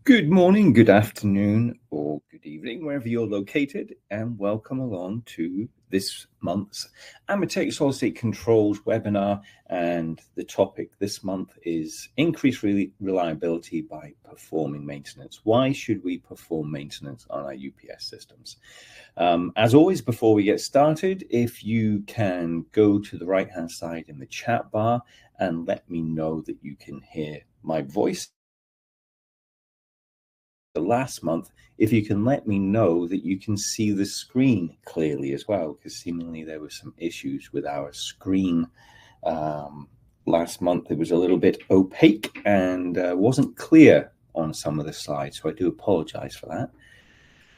Good morning, good afternoon, or good evening, wherever you're located, and welcome along to this month's AMETEK Solidstate Controls webinar. And the topic this month is increased reliability by performing maintenance. Why should we perform maintenance on our UPS systems? As always, before we get started, if you can go to the right-hand side in the chat bar and let me know that you can hear my voice. Last month, if you can let me know that you can see the screen clearly as well, because seemingly there were some issues with our screen last month. It was a little bit opaque and wasn't clear on some of the slides, so I do apologize for that.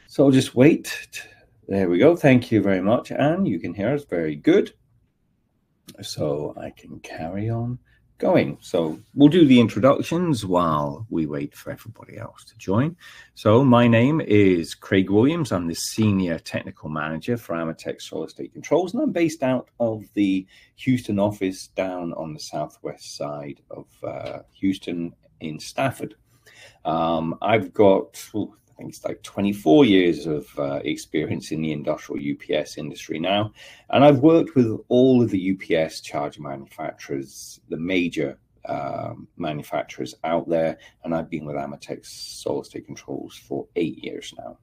So I'll just wait. There we go. Thank you very much, Anne. You can hear us very good. So I can carry on going. So we'll do the introductions while we wait for everybody else to join. So my name is Craig Williams. I'm the Senior Technical Manager for AMETEK Solidstate Controls, and I'm based out of the Houston office down on the southwest side of Houston in Stafford. I've got, I think it's like 24 years of experience in the industrial UPS industry now. And I've worked with all of the UPS charger manufacturers, the major manufacturers out there. And I've been with AMETEK Solidstate Controls for 8 years now.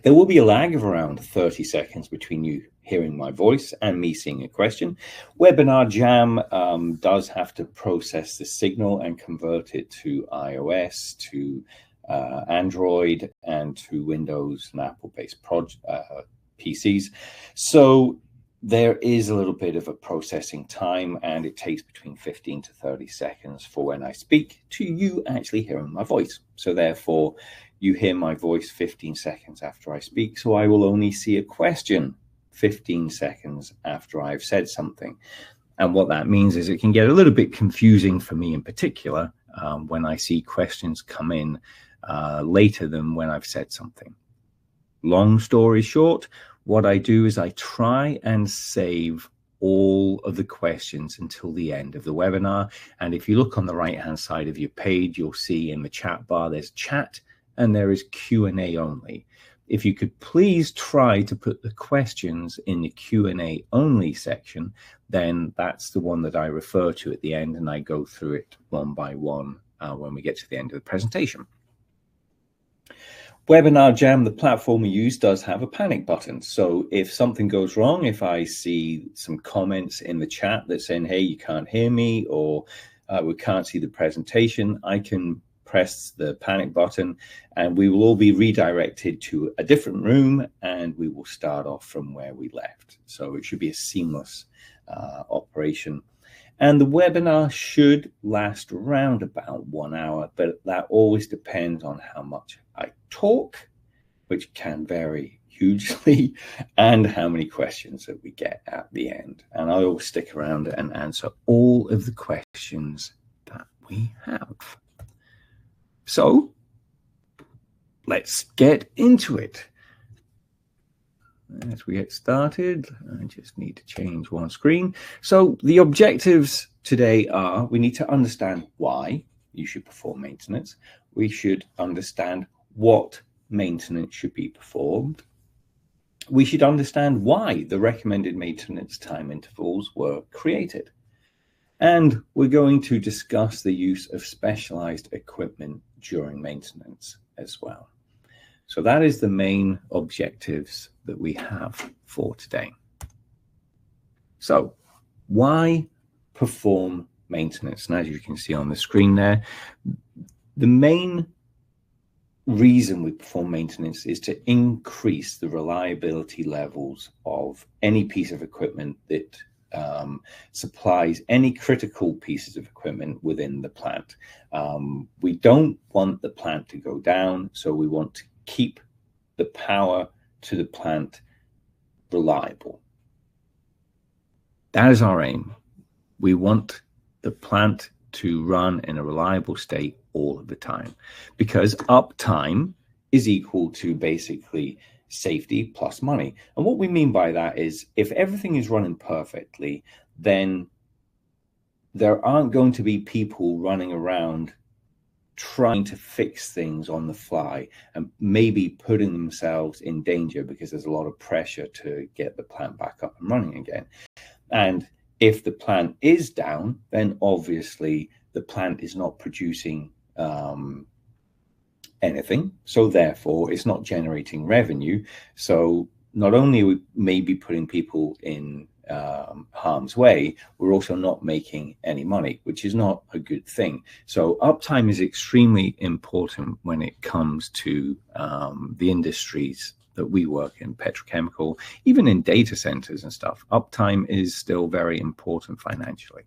There will be a lag of around 30 seconds between you hearing my voice and me seeing a question. Webinar Jam does have to process the signal and convert it to iOS, to Android, and to Windows and Apple-based PCs. So there is a little bit of a processing time, and it takes between 15 to 30 seconds for when I speak to you actually hearing my voice. So therefore, you hear my voice 15 seconds after I speak, so I will only see a question 15 seconds after I've said something. And what that means is it can get a little bit confusing for me in particular when I see questions come in later than when I've said something. Long story short, what I do is I try and save all of the questions until the end of the webinar. And if you look on the right-hand side of your page, you'll see in the chat bar, there's chat and there is Q&A only. If you could please try to put the questions in the Q&A only section, then that's the one that I refer to at the end, and I go through it one by one when we get to the end of the presentation. Webinar Jam, the platform we use, does have a panic button. So if something goes wrong, if I see some comments in the chat that saying, hey, you can't hear me, or we can't see the presentation, I can press the panic button and we will all be redirected to a different room and we will start off from where we left. So it should be a seamless operation. And the webinar should last around about 1 hour, but that always depends on how much I talk, which can vary hugely, and how many questions that we get at the end. And I always stick around and answer all of the questions that we have. So let's get into it. As we get started, I just need to change one screen. So the objectives today are, we need to understand why you should perform maintenance. We should understand what maintenance should be performed. We should understand why the recommended maintenance time intervals were created. And we're going to discuss the use of specialized equipment during maintenance as well. So that is the main objectives that we have for today. So why perform maintenance? And as you can see on the screen there, the main reason we perform maintenance is to increase the reliability levels of any piece of equipment that supplies any critical pieces of equipment within the plant. We don't want the plant to go down, so we want to keep the power to the plant reliable. That is our aim. We want the plant to run in a reliable state all of the time, because uptime is equal to basically safety plus money. And what we mean by that is, if everything is running perfectly, then there aren't going to be people running around trying to fix things on the fly and maybe putting themselves in danger because there's a lot of pressure to get the plant back up and running again. And if the plant is down, then obviously the plant is not producing anything. So therefore, it's not generating revenue. So not only are we maybe putting people in harm's way, we're also not making any money, which is not a good thing. So uptime is extremely important when it comes to the industries that we work in, petrochemical, even in data centers and stuff. Uptime is still very important financially.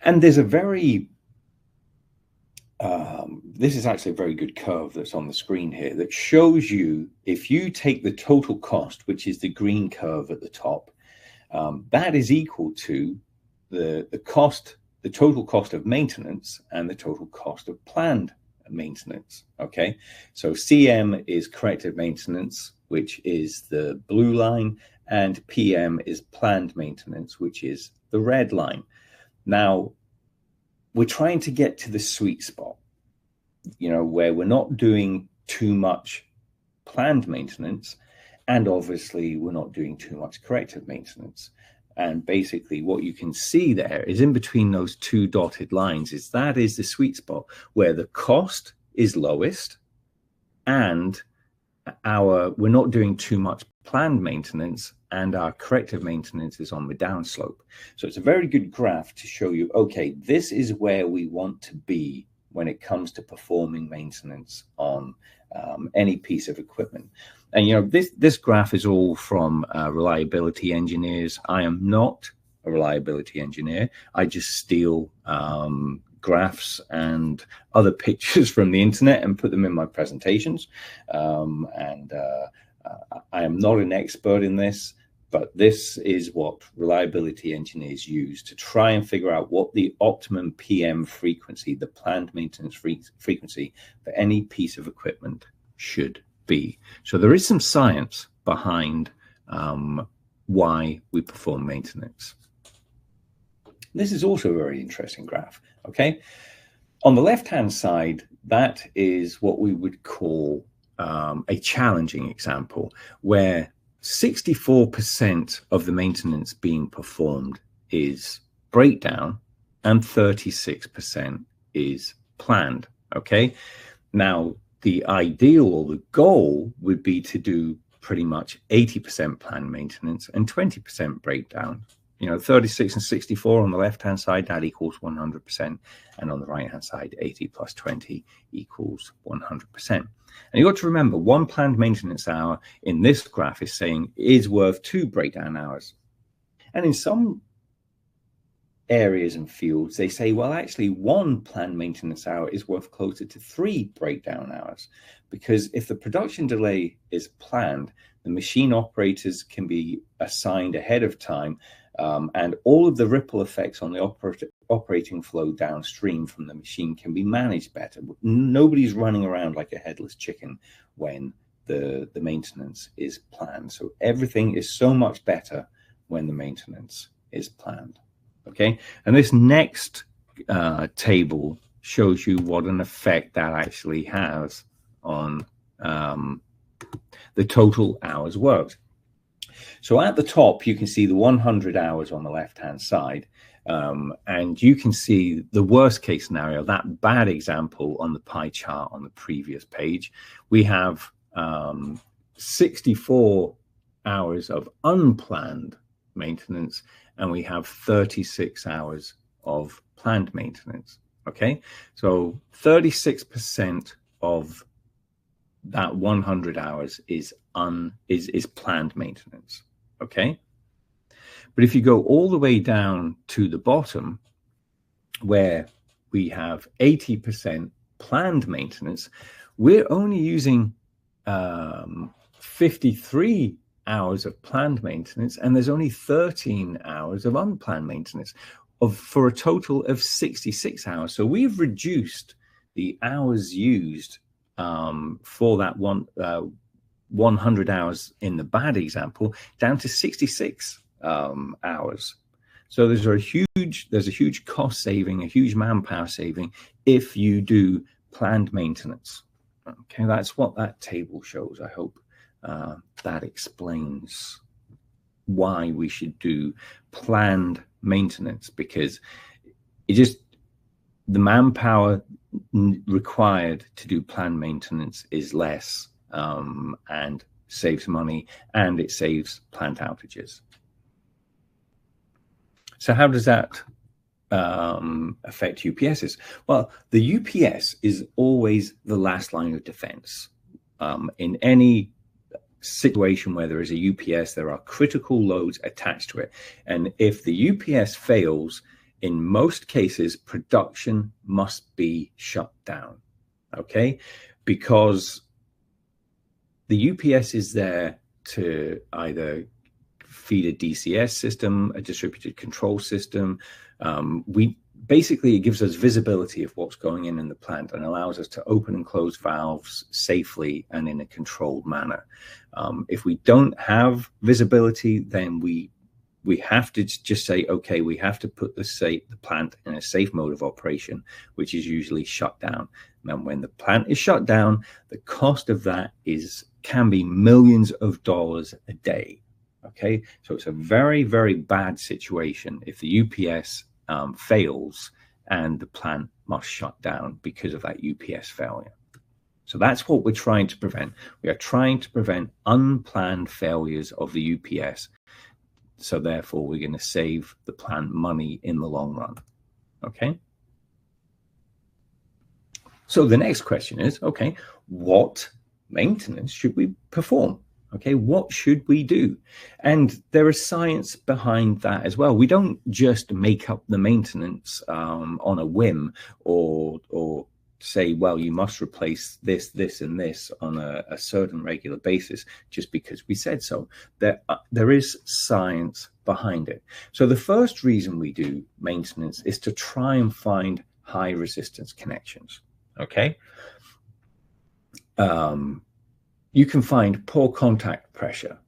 And there's a very this is actually a very good curve that's on the screen here that shows you, if you take the total cost, which is the green curve at the top, that is equal to the total cost of maintenance and the total cost of planned maintenance. Okay, so CM is corrective maintenance, which is the blue line, and PM is planned maintenance, which is the red line. Now, we're trying to get to the sweet spot, you know, where we're not doing too much planned maintenance, and obviously we're not doing too much corrective maintenance. And basically what you can see there is in between those two dotted lines is that is the sweet spot where the cost is lowest and we're not doing too much planned maintenance and our corrective maintenance is on the downslope. So it's a very good graph to show you, okay, this is where we want to be when it comes to performing maintenance on any piece of equipment. And, you know, this graph is all from reliability engineers. I am not a reliability engineer. I just steal graphs and other pictures from the internet and put them in my presentations. I am not an expert in this, but this is what reliability engineers use to try and figure out what the optimum PM frequency, the planned maintenance frequency for any piece of equipment should be. So there is some science behind why we perform maintenance. This is also a very interesting graph, okay? On the left-hand side, that is what we would call a challenging example, where 64% of the maintenance being performed is breakdown and 36% is planned, okay? Now, the ideal or the goal would be to do pretty much 80% planned maintenance and 20% breakdown. You know, 36 and 64 on the left-hand side, that equals 100%. And on the right-hand side, 80 plus 20 equals 100%. And you got to remember, one planned maintenance hour in this graph is worth 2 breakdown hours. And in some areas and fields, they say, well, actually, 1 planned maintenance hour is worth closer to 3 breakdown hours. Because if the production delay is planned, the machine operators can be assigned ahead of time, and all of the ripple effects on the operating flow downstream from the machine can be managed better. Nobody's running around like a headless chicken when the maintenance is planned. So everything is so much better when the maintenance is planned. Okay, and this next table shows you what an effect that actually has on the total hours worked. So at the top, you can see the 100 hours on the left-hand side, and you can see the worst case scenario, that bad example on the pie chart on the previous page. We have 64 hours of unplanned maintenance, and we have 36 hours of planned maintenance. Okay, so 36% of that 100 hours is planned maintenance. Okay, but if you go all the way down to the bottom, where we have 80% planned maintenance, we're only using 53 hours of planned maintenance, and there's only 13 hours of unplanned maintenance, for a total of 66 hours. So we've reduced the hours used for that 100 hours in the bad example down to 66 hours. So there's a huge cost saving, a huge manpower saving if you do planned maintenance. Okay, that's what that table shows. I hope that explains why we should do planned maintenance, because the manpower required to do planned maintenance is less, and saves money, and it saves plant outages. So how does that affect UPSs? Well, the UPS is always the last line of defense. In any situation where there is a UPS, there are critical loads attached to it. And if the UPS fails, in most cases, production must be shut down, okay? Because the UPS is there to either feed a DCS system, a distributed control system. Basically, it gives us visibility of what's going in the plant and allows us to open and close valves safely and in a controlled manner. If we don't have visibility, then we have to just say, okay, we have to put the plant in a safe mode of operation, which is usually shut down. And when the plant is shut down, the cost of that can be millions of dollars a day. Okay, so it's a very, very bad situation if the UPS fails and the plant must shut down because of that UPS failure. So that's what we're trying to prevent. We are trying to prevent unplanned failures of the UPS. So therefore, we're going to save the plant money in the long run. Okay. So the next question is, okay, what maintenance should we perform? Okay, what should we do? And there is science behind that as well. We don't just make up the maintenance on a whim, or say, well, you must replace this, this, and this on a certain regular basis just because we said so. There is science behind it. So the first reason we do maintenance is to try and find high resistance connections. Okay. You can find poor contact pressure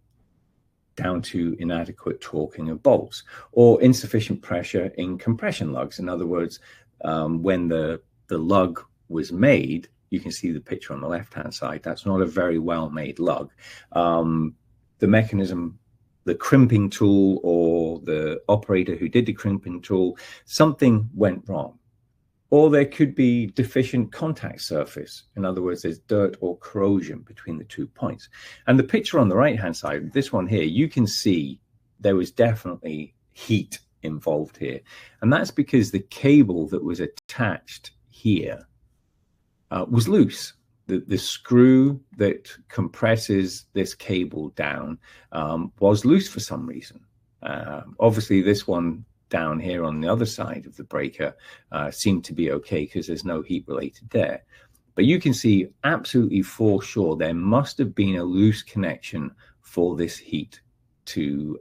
down to inadequate torquing of bolts, or insufficient pressure in compression lugs. In other words, when the lug was made, you can see the picture on the left-hand side, that's not a very well-made lug. The mechanism, the crimping tool, or the operator who did the crimping tool, something went wrong. Or there could be deficient contact surface. In other words, there's dirt or corrosion between the 2 points. And the picture on the right-hand side, this one here, you can see there was definitely heat involved here. And that's because the cable that was attached here was loose. The screw that compresses this cable down was loose for some reason. Obviously, this one down here on the other side of the breaker seemed to be okay because there's no heat related there. But you can see absolutely for sure there must have been a loose connection for this heat to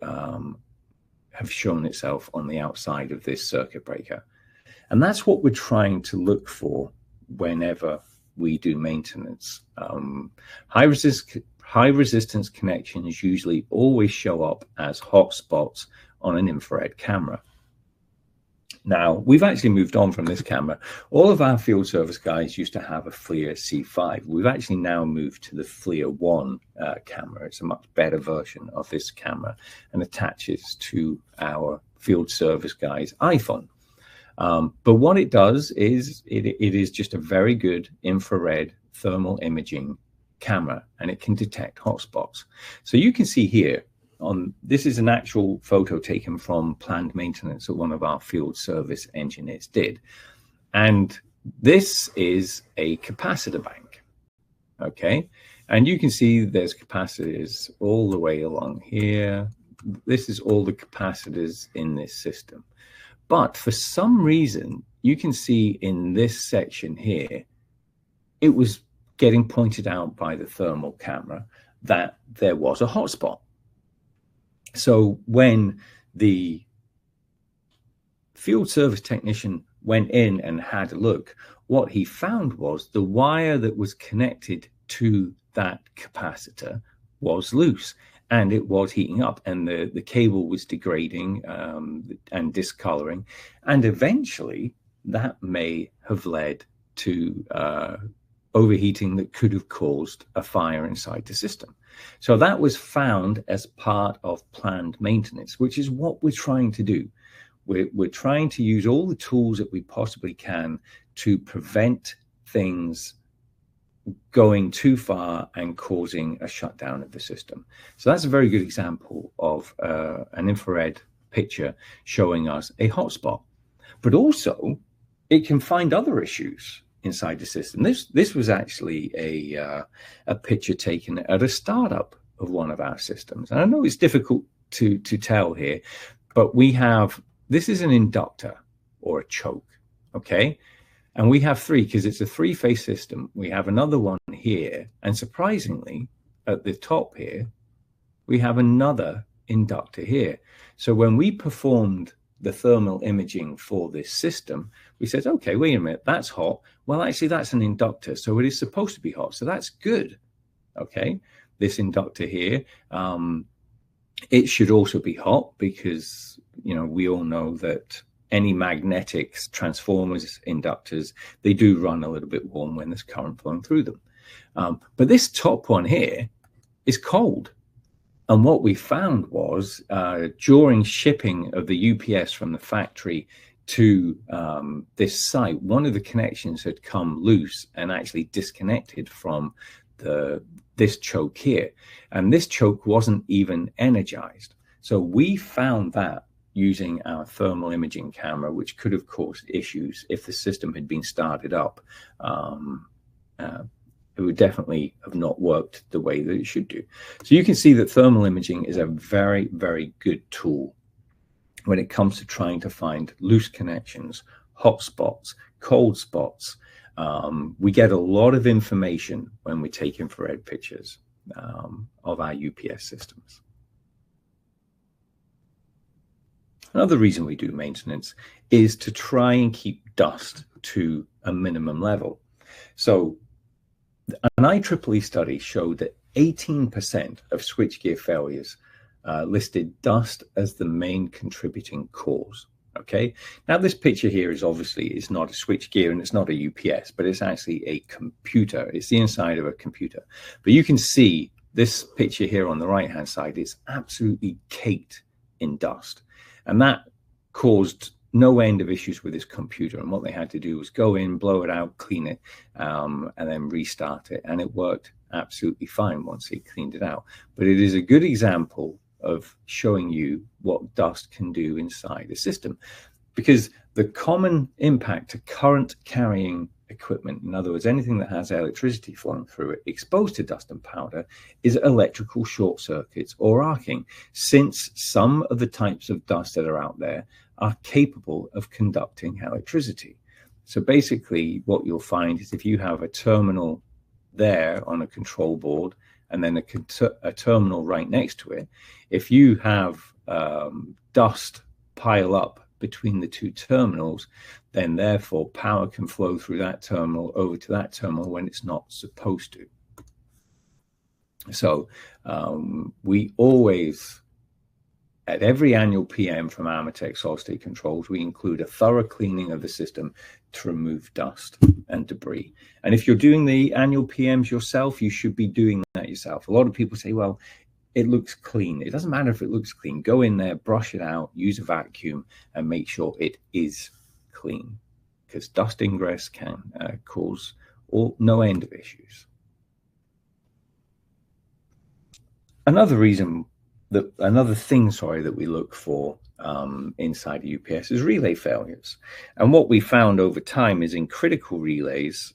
have shown itself on the outside of this circuit breaker. And that's what we're trying to look for whenever we do maintenance. High resistance connections usually always show up as hot spots on an infrared camera. Now, we've actually moved on from this camera. All of our field service guys used to have a FLIR C5. We've actually now moved to the FLIR 1 camera. It's a much better version of this camera and attaches to our field service guy's iPhone. But what it does is it is just a very good infrared thermal imaging camera, and it can detect hotspots. So you can see here, this is an actual photo taken from planned maintenance that one of our field service engineers did. And this is a capacitor bank, okay? And you can see there's capacitors all the way along here. This is all the capacitors in this system. But for some reason, you can see in this section here, it was getting pointed out by the thermal camera that there was a hotspot. So when the field service technician went in and had a look, what he found was the wire that was connected to that capacitor was loose, and it was heating up, and the cable was degrading and discoloring, and eventually that may have led to overheating that could have caused a fire inside the system. So that was found as part of planned maintenance, which is what we're trying to do. We're trying to use all the tools that we possibly can to prevent things going too far and causing a shutdown of the system. So that's a very good example of an infrared picture showing us a hotspot. But also, it can find other issues inside the system. This was actually a picture taken at a startup of one of our systems. And I know it's difficult to tell here, but we have, this is an inductor or a choke, okay? And we have three because it's a three-phase system. We have another one here, and surprisingly, at the top here, we have another inductor here. So when we performed the thermal imaging for this system, we said, okay, wait a minute, that's hot. Well, actually, that's an inductor, so it is supposed to be hot. So that's good, okay? This inductor here, it should also be hot because, you know, we all know that any magnetics, transformers, inductors, they do run a little bit warm when there's current flowing through them. But this top one here is cold. And what we found was during shipping of the UPS from the factory to this site, one of the connections had come loose and actually disconnected from this choke here. And this choke wasn't even energized. So we found that using our thermal imaging camera, which could have caused issues if the system had been started up. It would definitely have not worked the way that it should do. So you can see that thermal imaging is a very, very good tool when it comes to trying to find loose connections, hot spots, cold spots. We get a lot of information when we take infrared pictures of our UPS systems. Another reason we do maintenance is to try and keep dust to a minimum level. So an IEEE study showed that 18% of switchgear failures listed dust as the main contributing cause. Okay, now this picture here is obviously, it's not a switchgear and it's not a UPS, but it's actually a computer. It's the inside of a computer. But you can see this picture here on the right hand side is absolutely caked in dust. And that caused no end of issues with this computer. And what they had to do was go in, blow it out, clean it, and then restart it. And it worked absolutely fine once they cleaned it out. But it is a good example of showing you what dust can do inside a system. Because the common impact to current carrying equipment, in other words, anything that has electricity flowing through it, exposed to dust and powder, is electrical short circuits or arcing, since some of the types of dust that are out there are capable of conducting electricity. So basically what you'll find is if you have a terminal there on a control board and then a terminal right next to it, if you have dust pile up between the two terminals, then therefore power can flow through that terminal over to that terminal when it's not supposed to. So we always, at every annual PM from AMETEK Solidstate Controls, we include a thorough cleaning of the system to remove dust and debris. And if you're doing the annual PMs yourself, you should be doing that yourself. A lot of people say, well, it looks clean. It doesn't matter if it looks clean. Go in there, brush it out, use a vacuum, and make sure it is clean, because dust ingress can cause no end of issues. Another thing that we look for inside a UPS is relay failures. And what we found over time is in critical relays,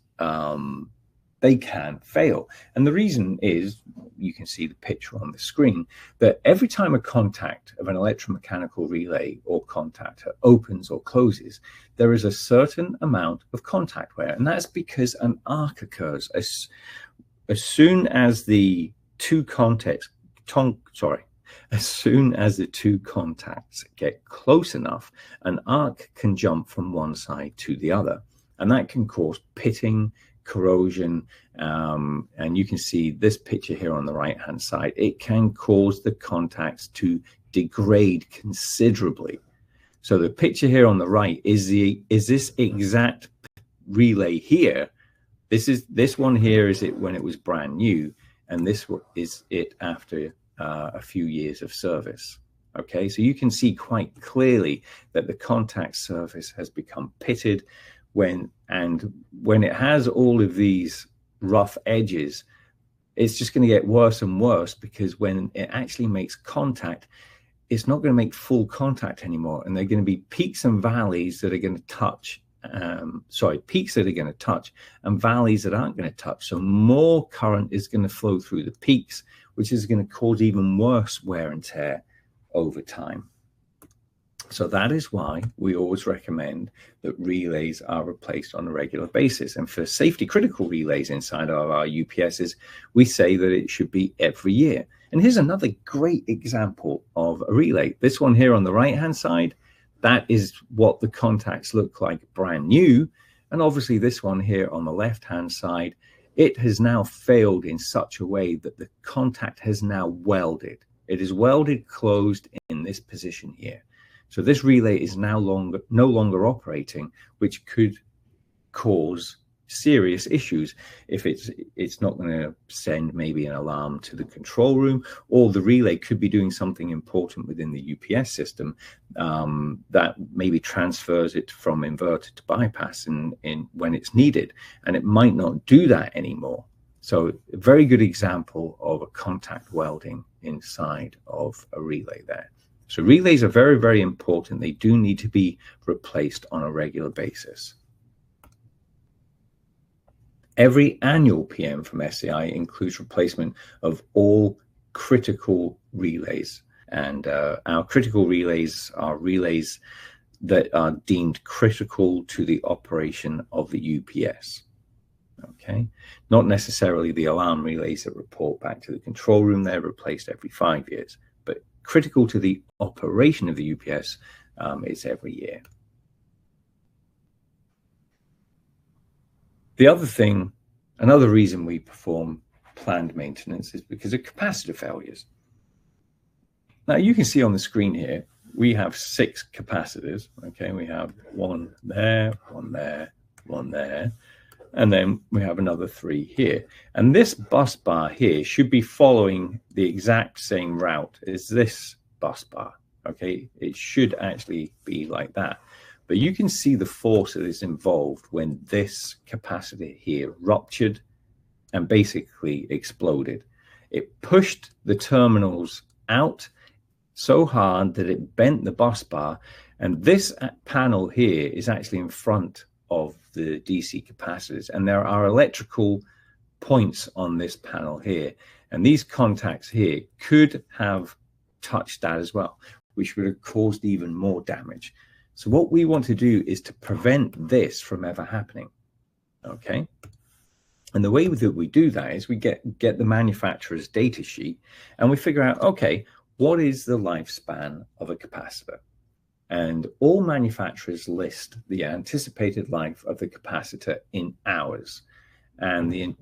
they can fail. And the reason is, you can see the picture on the screen, that every time a contact of an electromechanical relay or contactor opens or closes, there is a certain amount of contact wear. And that's because an arc occurs. As soon as the two contacts get close enough, an arc can jump from one side to the other. And that can cause pitting, corrosion, and you can see this picture here on the right hand side. It can cause the contacts to degrade considerably. So the picture here on the right is this exact relay here. This one here is it when it was brand new, and this is it after a few years of service. Okay, so you can see quite clearly that the contact surface has become pitted when it has all of these rough edges. It's just going to get worse and worse, because when it actually makes contact, it's not going to make full contact anymore, and there are going to be peaks and valleys that are going to touch. Peaks that are going to touch and valleys that aren't going to touch. So more current is going to flow through the peaks, which is going to cause even worse wear and tear over time. So that is why we always recommend that relays are replaced on a regular basis. And for safety critical relays inside of our UPSs, we say that it should be every year. And here's another great example of a relay. This one here on the right hand side, that is what the contacts look like brand new. And obviously this one here on the left hand side, it has now failed in such a way that the contact has now welded. It is welded closed in this position here. So this relay is now no longer operating, which could cause serious issues if it's not going to send maybe an alarm to the control room, or the relay could be doing something important within the UPS system that maybe transfers it from inverter to bypass in when it's needed, and it might not do that anymore. So a very good example of a contact welding inside of a relay there. So relays are very, very important. They do need to be replaced on a regular basis. Every annual PM from SCI includes replacement of all critical relays. And our critical relays are relays that are deemed critical to the operation of the UPS. Okay, not necessarily the alarm relays that report back to the control room. They're replaced every 5 years, but critical to the operation of the UPS is every year. The other thing, another reason we perform planned maintenance is because of capacitor failures. Now you can see on the screen here, we have 6 capacitors. Okay, we have one there, one there, one there, and then we have another 3 here. And this bus bar here should be following the exact same route as this bus bar. Okay, it should actually be like that. But you can see the force that is involved when this capacitor here ruptured and basically exploded. It pushed the terminals out so hard that it bent the bus bar, and this panel here is actually in front of the DC capacitors, and there are electrical points on this panel here, and these contacts here could have touched that as well, which would have caused even more damage. So what we want to do is to prevent this from ever happening. Okay, and the way that we do that is we get the manufacturer's data sheet, and we figure out, okay, what is the lifespan of a capacitor? And all manufacturers list the anticipated life of the capacitor in hours, and the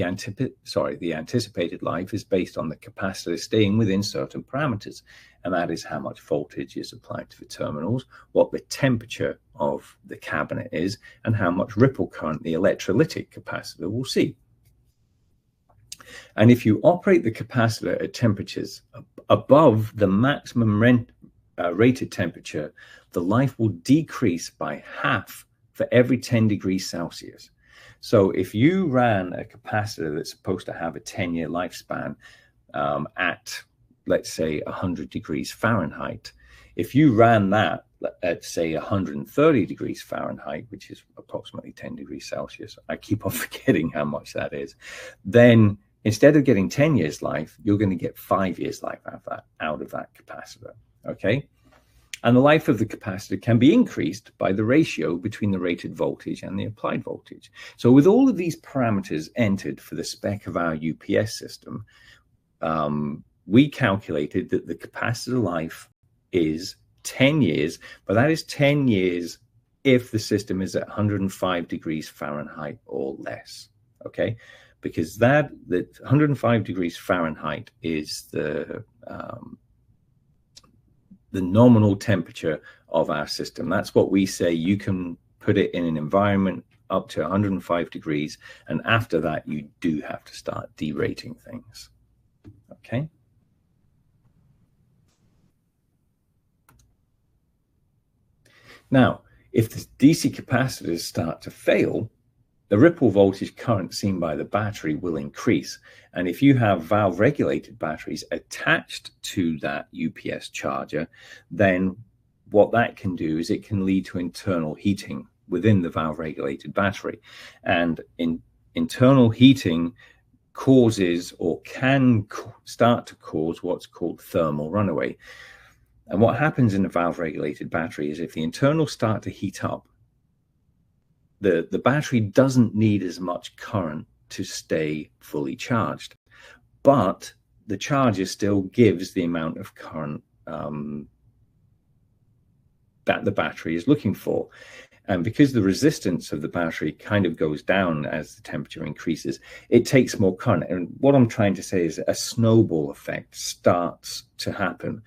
anticipated life is based on the capacitor staying within certain parameters, and that is how much voltage is applied to the terminals, what the temperature of the cabinet is, and how much ripple current the electrolytic capacitor will see. And if you operate the capacitor at temperatures above the maximum rated temperature, the life will decrease by half for every 10 degrees Celsius. So if you ran a capacitor that's supposed to have a 10-year lifespan at, let's say, 100 degrees Fahrenheit, if you ran that at, say, 130 degrees Fahrenheit, which is approximately 10 degrees Celsius, I keep on forgetting how much that is, then instead of getting 10 years life, you're going to get 5 years life out of that capacitor. Okay, and the life of the capacitor can be increased by the ratio between the rated voltage and the applied voltage. So with all of these parameters entered for the spec of our UPS system, we calculated that the capacitor life is 10 years, but that is 10 years if the system is at 105 degrees Fahrenheit or less, okay? Because that 105 degrees Fahrenheit is the nominal temperature of our system. That's what we say. You can put it in an environment up to 105 degrees, and after that, you do have to start derating things, okay? Now, if the DC capacitors start to fail, the ripple voltage current seen by the battery will increase. And if you have valve regulated batteries attached to that UPS charger, then what that can do is it can lead to internal heating within the valve regulated battery. And internal heating causes or can start to cause what's called thermal runaway. And what happens in a valve regulated battery is if the internals start to heat up, the battery doesn't need as much current to stay fully charged, but the charger still gives the amount of current that the battery is looking for. And because the resistance of the battery kind of goes down as the temperature increases, it takes more current. And what I'm trying to say is a snowball effect starts to happen.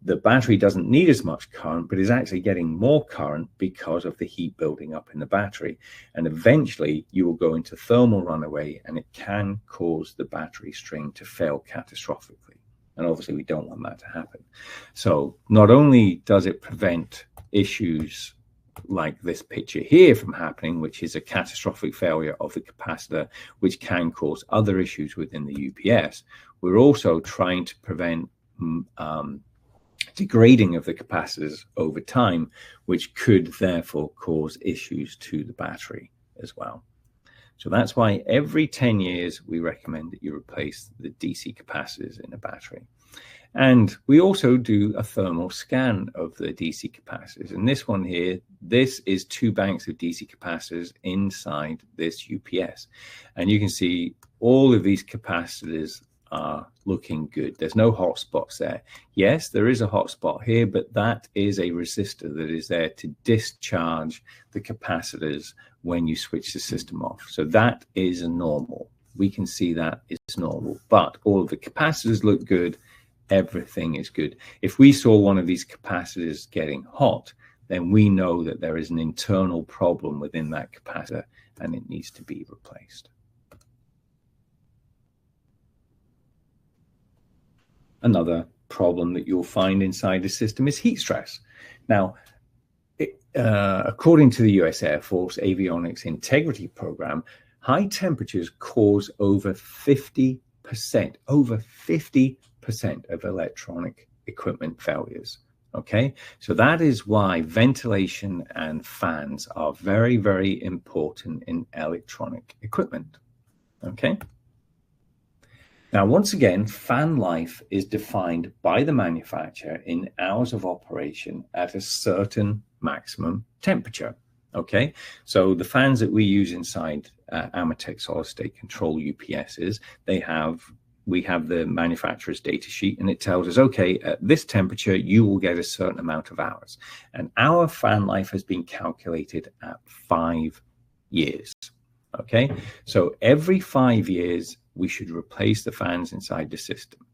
The battery doesn't need as much current, but is actually getting more current because of the heat building up in the battery. And eventually you will go into thermal runaway, and it can cause the battery string to fail catastrophically. And obviously we don't want that to happen. So not only does it prevent issues like this picture here from happening, which is a catastrophic failure of the capacitor, which can cause other issues within the UPS, we're also trying to prevent degrading of the capacitors over time, which could therefore cause issues to the battery as well. So that's why every 10 years we recommend that you replace the DC capacitors in a battery. And we also do a thermal scan of the DC capacitors. And this one here, this is 2 banks of DC capacitors inside this UPS. And you can see all of these capacitors are looking good. There's no hot spots there. Yes, there is a hot spot here, but that is a resistor that is there to discharge the capacitors when you switch the system off. So that is a normal. We can see that is normal, but all of the capacitors look good. Everything is good. If we saw one of these capacitors getting hot, then we know that there is an internal problem within that capacitor and it needs to be replaced. Another problem that you'll find inside the system is heat stress. Now, according to the US Air Force Avionics Integrity Program, high temperatures cause over 50% of electronic equipment failures. Okay, so that is why ventilation and fans are very, very important in electronic equipment. Okay. Now, once again, fan life is defined by the manufacturer in hours of operation at a certain maximum temperature. Okay, so the fans that we use inside AMETEK Solidstate control UPSs, we have the manufacturer's data sheet, and it tells us, okay, at this temperature, you will get a certain amount of hours. And our fan life has been calculated at 5 years. Okay, so every 5 years, we should replace the fans inside the system.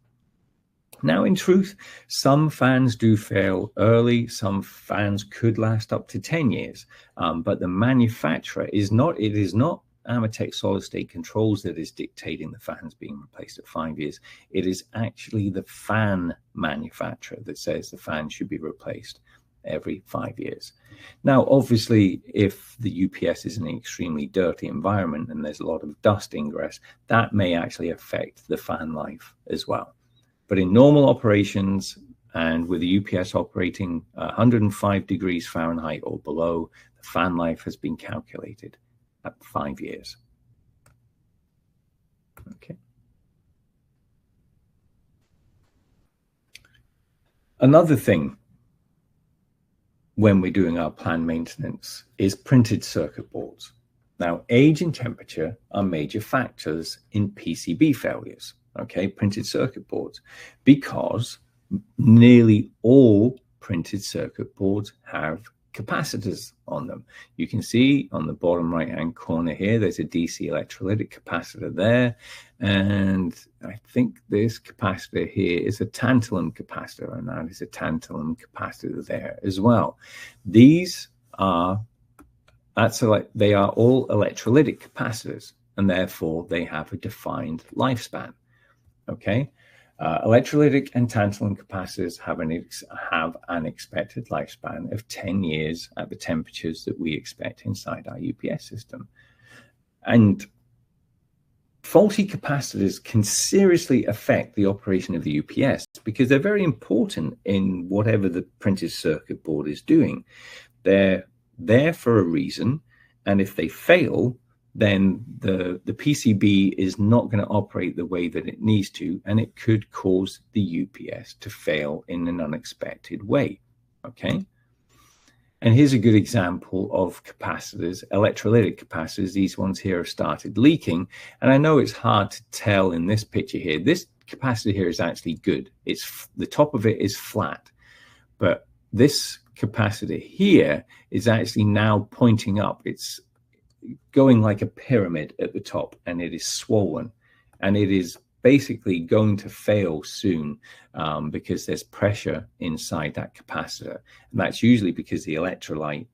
Now, in truth, some fans do fail early. Some fans could last up to 10 years, but the manufacturer is not, it is not AMETEK Solidstate Controls that is dictating the fans being replaced at 5 years. It is actually the fan manufacturer that says the fan should be replaced every 5 years. Now, obviously, if the UPS is in an extremely dirty environment and there's a lot of dust ingress, that may actually affect the fan life as well. But in normal operations and with the UPS operating 105 degrees Fahrenheit or below, the fan life has been calculated at 5 years. Okay. Another thing when we're doing our planned maintenance is printed circuit boards. Now, age and temperature are major factors in PCB failures, okay, printed circuit boards, because nearly all printed circuit boards have capacitors on them. You can see on the bottom right hand corner here, there's a DC electrolytic capacitor there, and I think this capacitor here is a tantalum capacitor, and that is a tantalum capacitor there as well. These are they are all electrolytic capacitors, and therefore they have a defined lifespan. Okay. Electrolytic and tantalum capacitors have an expected lifespan of 10 years at the temperatures that we expect inside our UPS system. And faulty capacitors can seriously affect the operation of the UPS because they're very important in whatever the printed circuit board is doing. They're there for a reason, and if they fail, then the PCB is not going to operate the way that it needs to, and it could cause the UPS to fail in an unexpected way. Okay. And here's a good example of capacitors, electrolytic capacitors. These ones here have started leaking, and I know it's hard to tell in this picture here. This capacitor here is actually good. The top of it is flat, but this capacitor here is actually now pointing up. It's going like a pyramid at the top, and it is swollen, and it is basically going to fail soon because there's pressure inside that capacitor, and that's usually because the electrolyte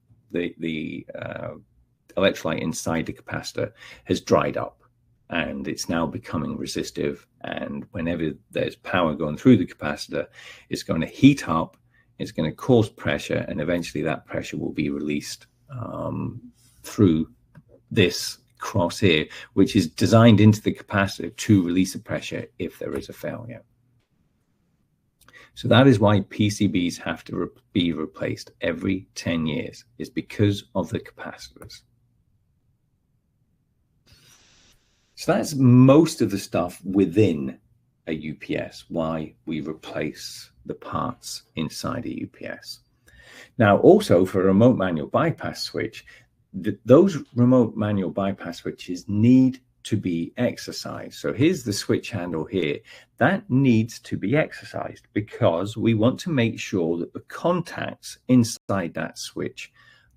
inside the capacitor has dried up, and it's now becoming resistive, and whenever there's power going through the capacitor, it's going to heat up, it's going to cause pressure, and eventually that pressure will be released through this cross here, which is designed into the capacitor to release the pressure if there is a failure. So that is why PCBs have to be replaced every 10 years, is because of the capacitors. So that's most of the stuff within a UPS, why we replace the parts inside a UPS. Now, also for a remote manual bypass switch, those remote manual bypass switches need to be exercised. So here's the switch handle here. That needs to be exercised because we want to make sure that the contacts inside that switch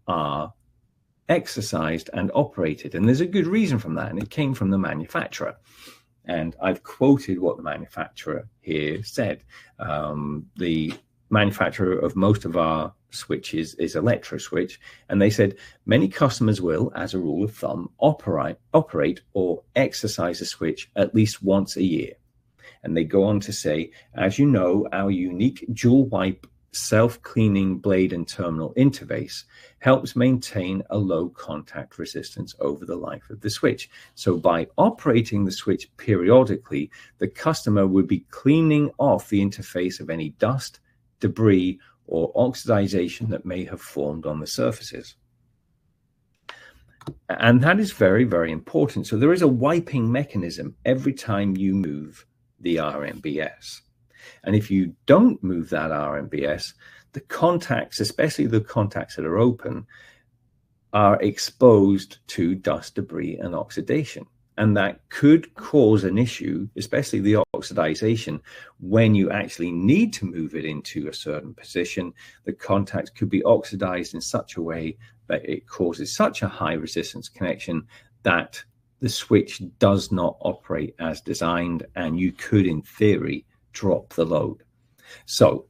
are exercised and operated. And there's a good reason from that, and it came from the manufacturer. And I've quoted what the manufacturer here said. The manufacturer of most of our switches is ElectroSwitch, and they said many customers will, as a rule of thumb, operate or exercise a switch at least once a year. And they go on to say, as you know, our unique dual wipe self-cleaning blade and terminal interface helps maintain a low contact resistance over the life of the switch. So by operating the switch periodically, the customer would be cleaning off the interface of any dust, debris, or oxidization that may have formed on the surfaces. And that is very, very important. So there is a wiping mechanism every time you move the RMBS. And if you don't move that RMBS, the contacts, especially the contacts that are open, are exposed to dust, debris, and oxidation. And that could cause an issue, especially the oxidization, when you actually need to move it into a certain position. The contacts could be oxidized in such a way that it causes such a high resistance connection that the switch does not operate as designed, and you could, in theory, drop the load. So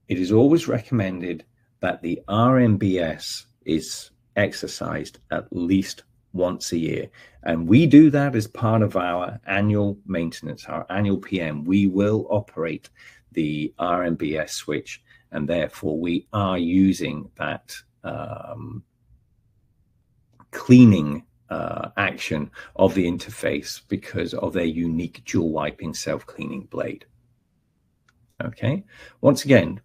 it is always recommended that the RMBS is exercised at least once a year. And we do that as part of our annual maintenance, our annual PM. We will operate the RMBS switch, and therefore we are using that cleaning action of the interface because of their unique dual wiping self-cleaning blade. Okay, once again,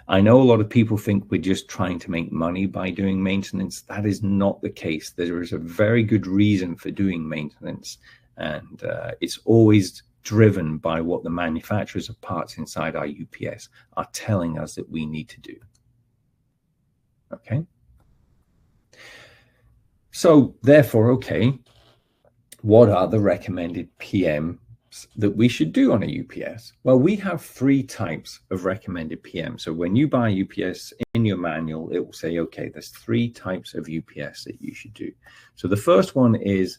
I know a lot of people think we're just trying to make money by doing maintenance. That is not the case. There is a very good reason for doing maintenance, and it's always driven by what the manufacturers of parts inside our UPS are telling us that we need to do. Okay. So therefore, okay, what are the recommended PM perhaps that we should do on a UPS? Well, we have 3 types of recommended PM. So when you buy UPS in your manual, it will say, okay, there's 3 types of UPS that you should do. So the first one is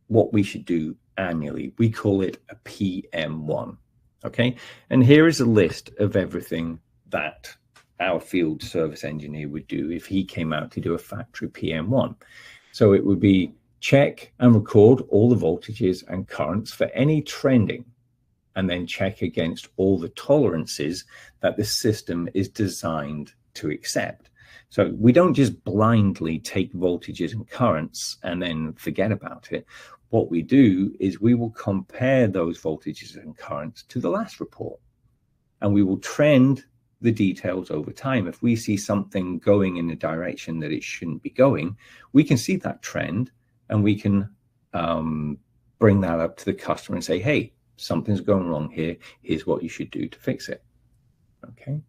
what we should do annually. We call it a PM1. Okay, and here is a list of everything that our field service engineer would do if he came out to do a factory PM1. So it would be check and record all the voltages and currents for any trending, and then check against all the tolerances that the system is designed to accept. So we don't just blindly take voltages and currents and then forget about it. What we do is we will compare those voltages and currents to the last report, and we will trend the details over time. If we see something going in a direction that it shouldn't be going, we can see that trend, and we can bring that up to the customer and say, hey, something's going wrong here. Here's what you should do to fix it. Okay.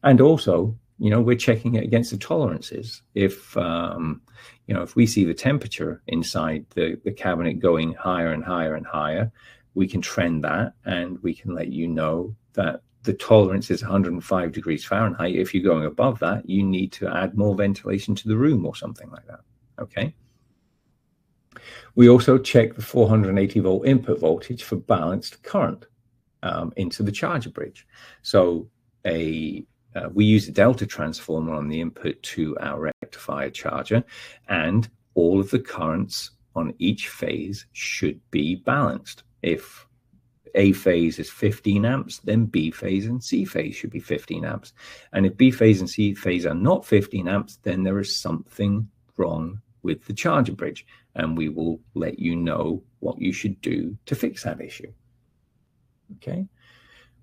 And also, you know, we're checking it against the tolerances. If, you know, if we see the temperature inside the cabinet going higher and higher and higher, we can trend that, and we can let you know that the tolerance is 105 degrees Fahrenheit. If you're going above that, you need to add more ventilation to the room or something like that. Okay. We also check the 480 volt input voltage for balanced current into the charger bridge. So we use a delta transformer on the input to our rectifier charger, and all of the currents on each phase should be balanced. If A phase is 15 amps, then B phase and C phase should be 15 amps. And if B phase and C phase are not 15 amps, then there is something wrong with the charger bridge, and we will let you know what you should do to fix that issue. Okay.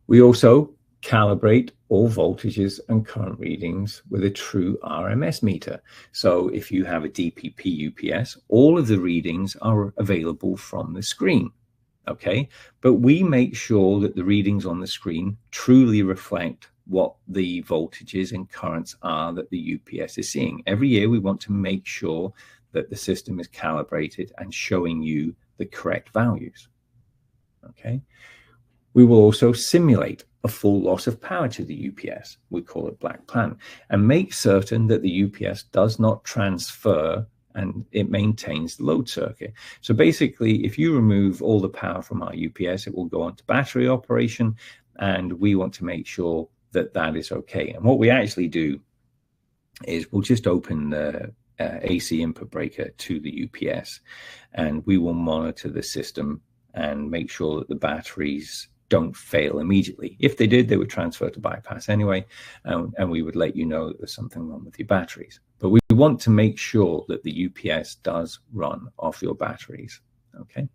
We also calibrate all voltages and current readings with a true RMS meter. So if you have a DPP UPS, all of the readings are available from the screen. Okay, but we make sure that the readings on the screen truly reflect what the voltages and currents are that the UPS is seeing. Every year we want to make sure that the system is calibrated and showing you the correct values. Okay, we will also simulate a full loss of power to the UPS. We call it black plan, and make certain that the UPS does not transfer and it maintains the load circuit. So basically, if you remove all the power from our UPS, it will go on to battery operation, and we want to make sure that that is okay. And what we actually do is we'll just open the AC input breaker to the UPS, and we will monitor the system and make sure that the batteries don't fail immediately. If they did, they would transfer to bypass anyway, and we would let you know that there's something wrong with your batteries. But we want to make sure that the UPS does run off your batteries. Okay.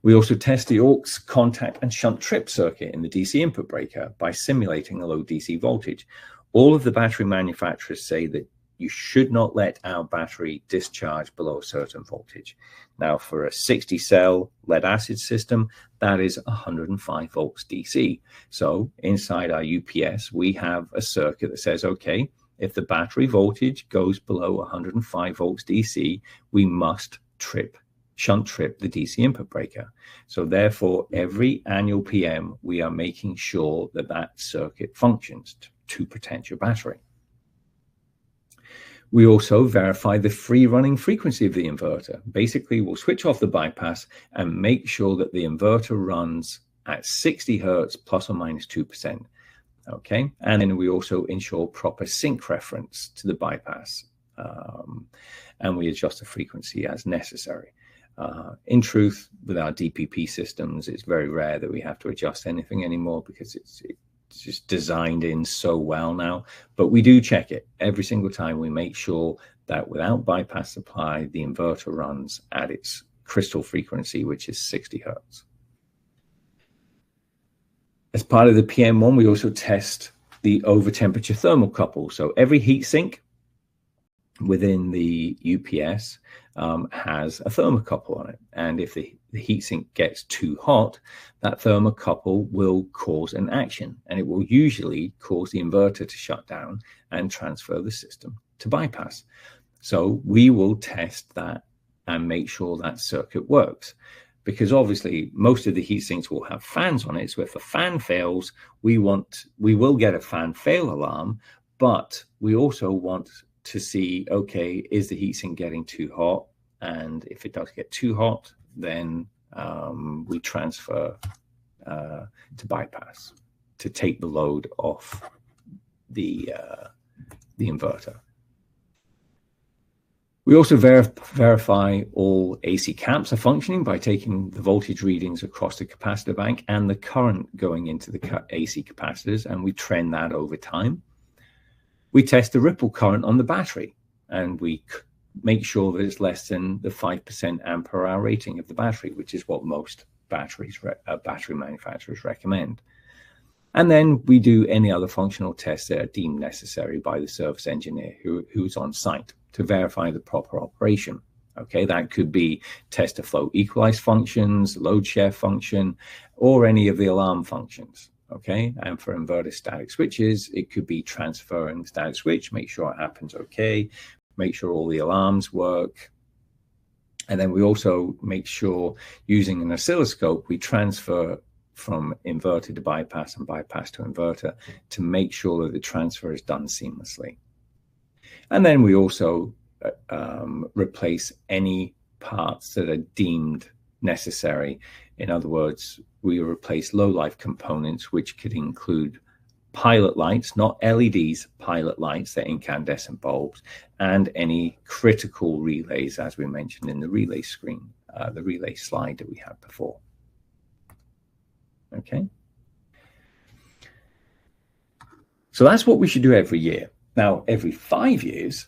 We also test the aux, contact, and shunt trip circuit in the DC input breaker by simulating a low DC voltage. All of the battery manufacturers say that you should not let our battery discharge below a certain voltage. Now, for a 60-cell lead-acid system, that is 105 volts DC. So inside our UPS, we have a circuit that says, okay, if the battery voltage goes below 105 volts DC, we must shunt trip the DC input breaker. So therefore, every annual PM, we are making sure that that circuit functions to protect your battery. We also verify the free running frequency of the inverter. Basically, we'll switch off the bypass and make sure that the inverter runs at 60 hertz plus or minus 2%. Okay, and then we also ensure proper sync reference to the bypass, and we adjust the frequency as necessary. In truth, with our DPP systems, it's very rare that we have to adjust anything anymore because it's just designed in so well now. But we do check it every single time. We make sure that without bypass supply, the inverter runs at its crystal frequency, which is 60 hertz. As part of the PM1, we also test the over temperature thermocouple. So every heatsink within the UPS has a thermocouple on it. And if the heatsink gets too hot, that thermocouple will cause an action, and it will usually cause the inverter to shut down and transfer the system to bypass. So we will test that and make sure that circuit works. because obviously most of the heat sinks will have fans on it. So if a fan fails, we will get a fan fail alarm, but we also want to see, okay, is the heatsink getting too hot? And if it does get too hot, then we transfer to bypass to take the load off the inverter. We also verify all AC caps are functioning by taking the voltage readings across the capacitor bank and the current going into the AC capacitors, and we trend that over time. We test the ripple current on the battery, and we make sure that it's less than the 5% ampere hour rating of the battery, which is what most battery manufacturers recommend. And then we do any other functional tests that are deemed necessary by the service engineer who's on site to verify the proper operation. Okay, that could be test to flow equalize functions, load share function, or any of the alarm functions. Okay, and for inverter static switches, it could be transferring static switch, make sure it happens okay, make sure all the alarms work. And then we also make sure, using an oscilloscope, we transfer from inverter to bypass and bypass to inverter to make sure that the transfer is done seamlessly. And then we also replace any parts that are deemed necessary. In other words, we replace low-life components, which could include pilot lights, not LEDs, pilot lights, they're incandescent bulbs, and any critical relays, as we mentioned in the relay screen, the relay slide that we had before. Okay. So that's what we should do every year. Now, every 5 years,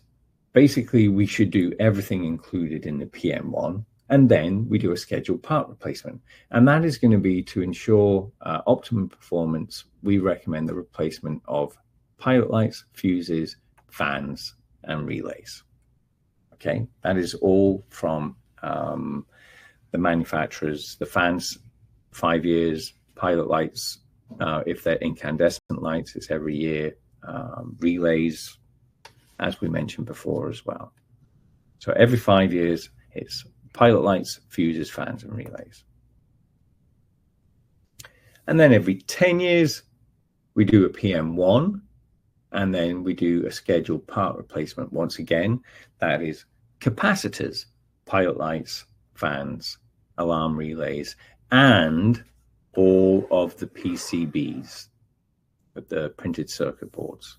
basically, we should do everything included in the PM1, and then we do a scheduled part replacement. And that is going to be to ensure optimum performance. We recommend the replacement of pilot lights, fuses, fans, and relays. Okay, that is all from the manufacturers. The fans, 5 years, pilot lights, if they're incandescent lights, it's every year. Relays, as we mentioned before as well. So every 5 years, it's pilot lights, fuses, fans, and relays. And then every 10 years, we do a PM1, and then we do a scheduled part replacement. Once again, that is capacitors, pilot lights, fans, alarm relays, and all of the PCBs, the printed circuit boards.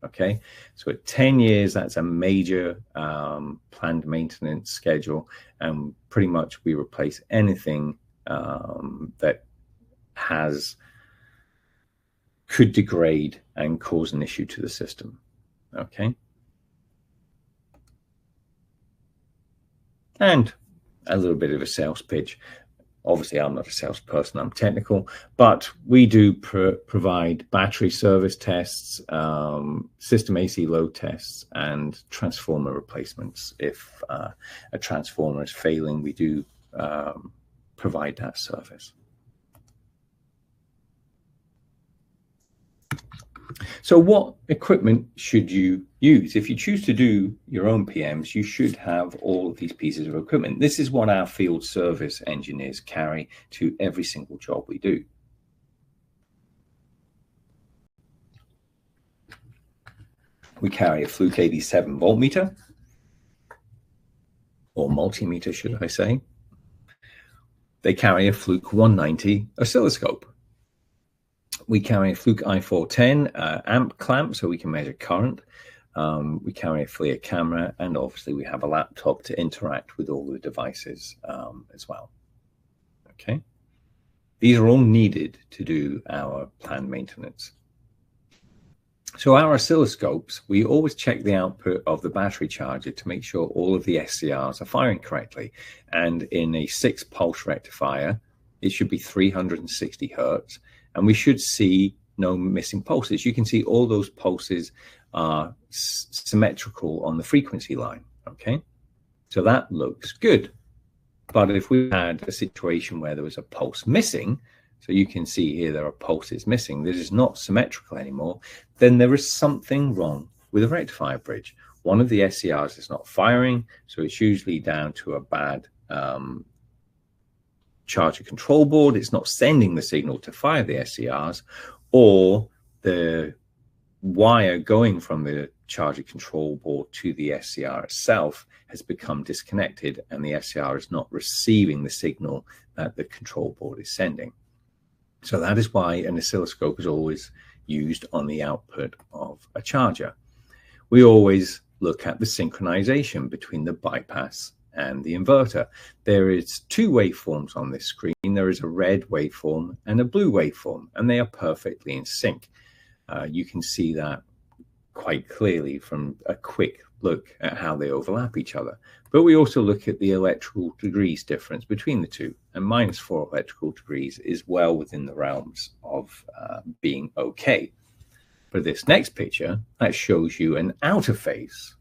Okay, so at 10 years, that's a major planned maintenance schedule, and pretty much we replace anything that could degrade and cause an issue to the system. Okay, and a little bit of a sales pitch. Obviously, I'm not a salesperson, I'm technical, but we do provide battery service tests, system AC load tests, and transformer replacements. If a transformer is failing, we do provide that service. So what equipment should you use? If you choose to do your own PMs, you should have all of these pieces of equipment. This is what our field service engineers carry to every single job we do. We carry a Fluke 87 voltmeter, or multimeter, should I say. They carry a Fluke 190 oscilloscope. We carry a Fluke i410 amp clamp so we can measure current. We carry a FLIR camera, and obviously we have a laptop to interact with all the devices as well. Okay, these are all needed to do our planned maintenance. So our oscilloscopes, we always check the output of the battery charger to make sure all of the SCRs are firing correctly. And in a 6-pulse rectifier, it should be 360 hertz. And we should see no missing pulses. You can see all those pulses are symmetrical on the frequency line, okay? So that looks good. But if we had a situation where there was a pulse missing, so you can see here there are pulses missing, this is not symmetrical anymore, then there is something wrong with the rectifier bridge. One of the SCRs is not firing, so it's usually down to a bad charger control board, it's not sending the signal to fire the SCRs, or the wire going from the charger control board to the SCR itself has become disconnected and the SCR is not receiving the signal that the control board is sending. So that is why an oscilloscope is always used on the output of a charger. We always look at the synchronization between the bypass and the inverter. There is two waveforms on this screen. There is a red waveform and a blue waveform, and they are perfectly in sync. You can see that quite clearly from a quick look at how they overlap each other. But we also look at the electrical degrees difference between the two, and -4 electrical degrees is well within the realms of being okay. For this next picture, that shows you an out of phase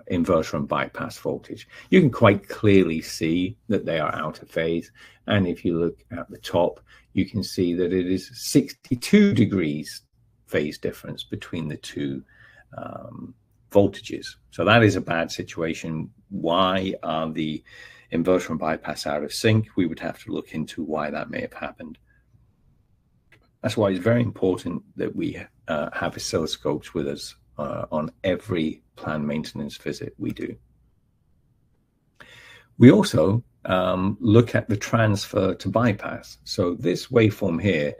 inverter and bypass voltage. You can quite clearly see that they are out of phase, and if you look at the top, you can see that it is 62 degrees phase difference between the two voltages. So that is a bad situation. Why are the inverter and bypass out of sync? We would have to look into why that may have happened. That's why it's very important that we have oscilloscopes with us on every planned maintenance visit we do. We also look at the transfer to bypass. So this waveform here,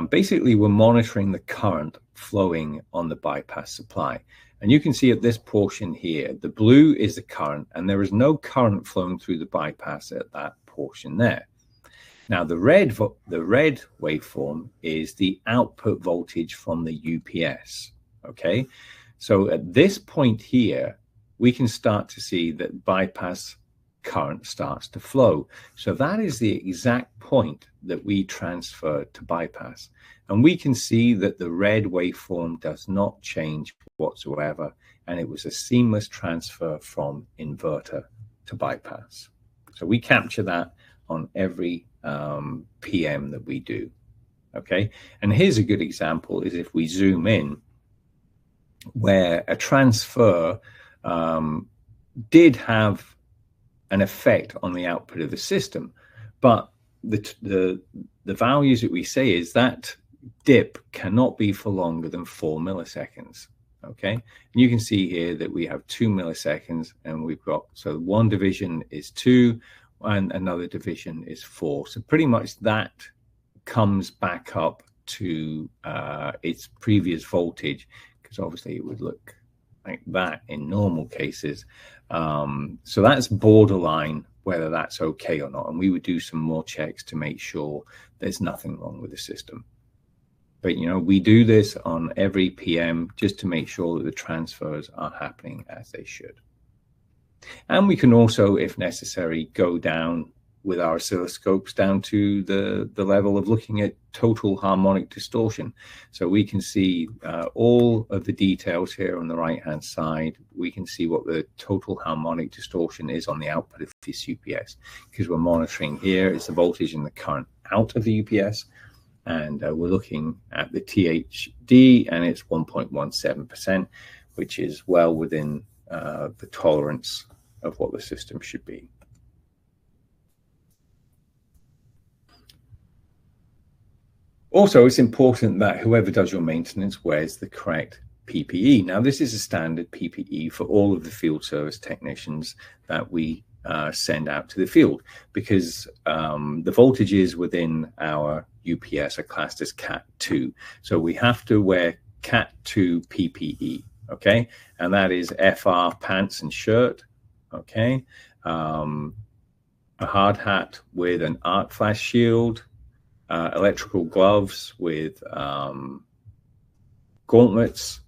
basically we're monitoring the current flowing on the bypass supply. And you can see at this portion here, the blue is the current, and there is no current flowing through the bypass at that portion there. Now the red waveform is the output voltage from the UPS. Okay, so at this point here, we can start to see that bypass current starts to flow. So that is the exact point that we transfer to bypass. And we can see that the red waveform does not change whatsoever. And it was a seamless transfer from inverter to bypass. So we capture that on every PM that we do. Okay, and here's a good example is if we zoom in, where a transfer did have an effect on the output of the system, but the values that we say is that dip cannot be for longer than 4 milliseconds. Okay, and you can see here that we have 2 milliseconds, and we've got, so one division is 2 and another division is 4. So pretty much that comes back up to its previous voltage, because obviously it would look like that in normal cases. So that's borderline whether that's okay or not. And we would do some more checks to make sure there's nothing wrong with the system. But, you know, we do this on every PM just to make sure that the transfers are happening as they should. And we can also, if necessary, go down with our oscilloscopes down to the level of looking at total harmonic distortion. So we can see all of the details here on the right-hand side. We can see what the total harmonic distortion is on the output of this UPS, because we're monitoring here is the voltage and the current out of the UPS. And we're looking at the THD, and it's 1.17%, which is well within the tolerance of what the system should be. Also, it's important that whoever does your maintenance wears the correct PPE. Now, this is a standard PPE for all of the field service technicians that we send out to the field, because the voltages within our UPS are classed as Cat 2. So we have to wear Cat 2 PPE, okay? And that is FR pants and shirt, okay? A hard hat with an arc flash shield, electrical gloves with gauntlets,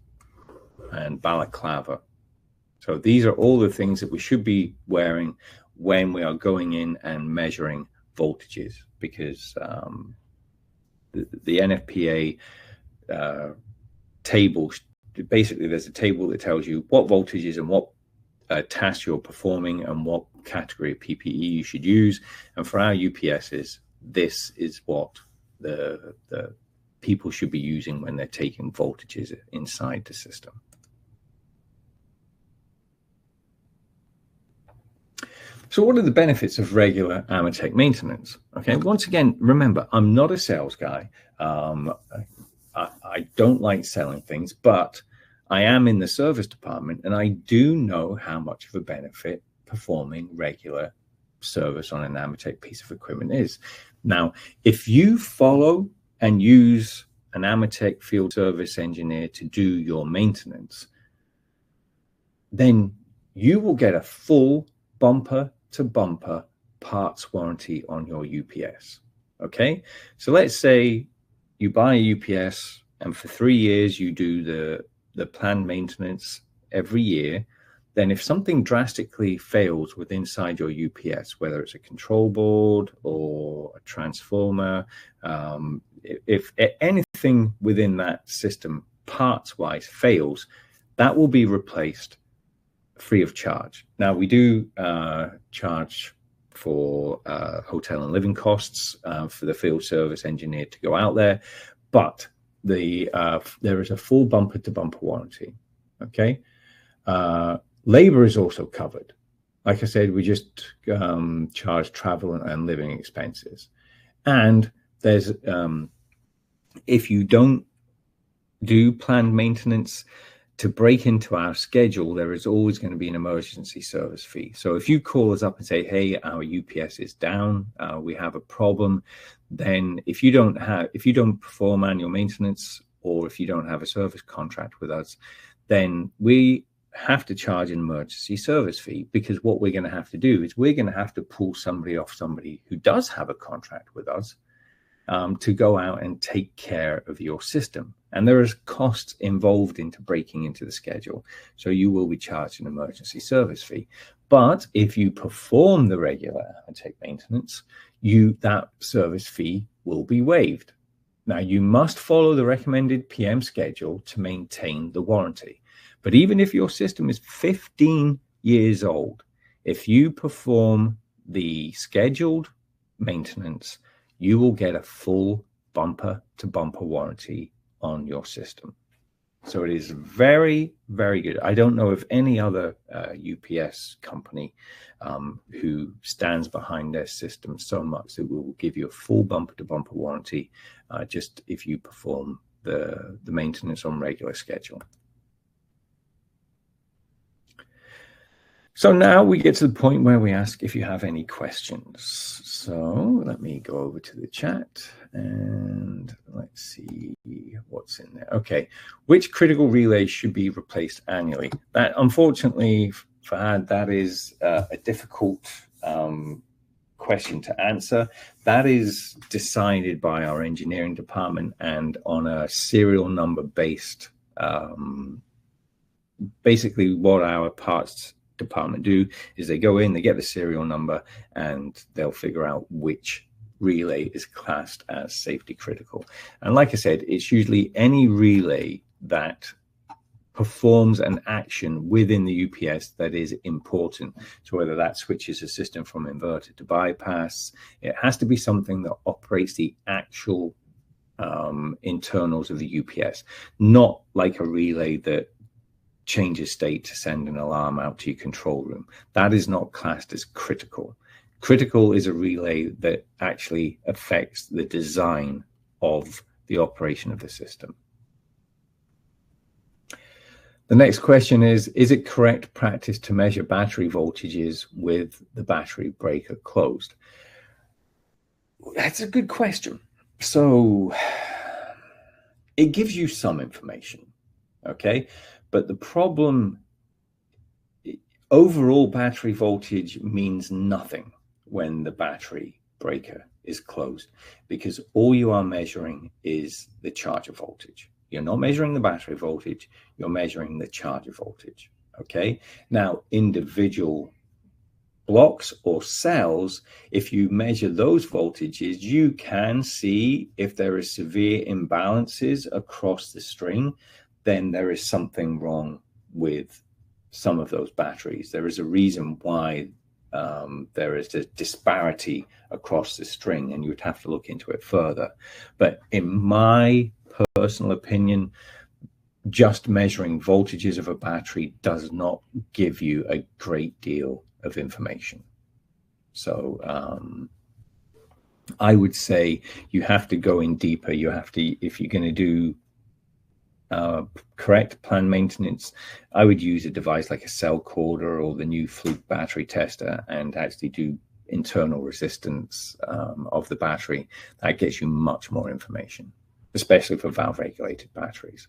and balaclava. So these are all the things that we should be wearing when we are going in and measuring voltages, because the NFPA table, basically there's a table that tells you what voltages and what tasks you're performing and what category of PPE you should use. And for our UPSs, this is what the people should be using when they're taking voltages inside the system. So what are the benefits of regular AMETEK maintenance? Okay, once again, remember, I'm not a sales guy. I don't like selling things, but I am in the service department, and I do know how much of a benefit performing regular service on an AMETEK piece of equipment is. Now, if you follow and use an AMETEK field service engineer to do your maintenance, then you will get a full bumper to bumper parts warranty on your UPS. Okay, so let's say you buy a UPS and for 3 years you do the planned maintenance every year. Then if something drastically fails with inside your UPS, whether it's a control board or a transformer, if anything within that system parts-wise fails, that will be replaced free of charge. Now, we do charge for hotel and living costs for the field service engineer to go out there, but there is a full bumper-to-bumper warranty. Okay, labor is also covered. Like I said, we just charge travel and living expenses, and there's if you don't do planned maintenance, to break into our schedule, there is always going to be an emergency service fee. So if you call us up and say, hey, our UPS is down, we have a problem, then if you don't perform annual maintenance, or if you don't have a service contract with us, then we have to charge an emergency service fee, because what we're going to have to do is we're going to have to pull somebody off somebody who does have a contract with us to go out and take care of your system. And there is costs involved into breaking into the schedule. So you will be charged an emergency service fee. But if you perform the regular AMETEK maintenance, that service fee will be waived. Now, you must follow the recommended PM schedule to maintain the warranty. But even if your system is 15 years old, if you perform the scheduled maintenance, you will get a full bumper-to-bumper warranty on your system. So it is very, very good. I don't know of any other UPS company who stands behind their system so much that will give you a full bumper-to-bumper warranty just if you perform the maintenance on regular schedule. So now we get to the point where we ask if you have any questions. So let me go over to the chat and let's see what's in there. Okay, which critical relays should be replaced annually? That, unfortunately, Fahad, that is a difficult question to answer. That is decided by our engineering department and on a serial number based. Basically, what our parts department do is they go in, they get the serial number, and they'll figure out which relay is classed as safety critical. And like I said, it's usually any relay that performs an action within the UPS that is important. So whether that switches a system from inverter to bypass, it has to be something that operates the actual internals of the UPS, not like a relay that changes state to send an alarm out to your control room. That is not classed as critical. Critical is a relay that actually affects the design of the operation of the system. The next question is it correct practice to measure battery voltages with the battery breaker closed? That's a good question. So it gives you some information, okay? But the problem, overall battery voltage means nothing when the battery breaker is closed, because all you are measuring is the charger voltage. You're not measuring the battery voltage, you're measuring the charger voltage, okay? Now, individual blocks or cells, if you measure those voltages, you can see if there are severe imbalances across the string. Then there is something wrong with some of those batteries. There is a reason why there is a disparity across the string, and you would have to look into it further. But in my personal opinion, just measuring voltages of a battery does not give you a great deal of information. So I would say you have to go in deeper. You have to, if you're going to do correct planned maintenance, I would use a device like a cell corder or the new Fluke battery tester and actually do internal resistance of the battery. That gets you much more information, especially for valve regulated batteries.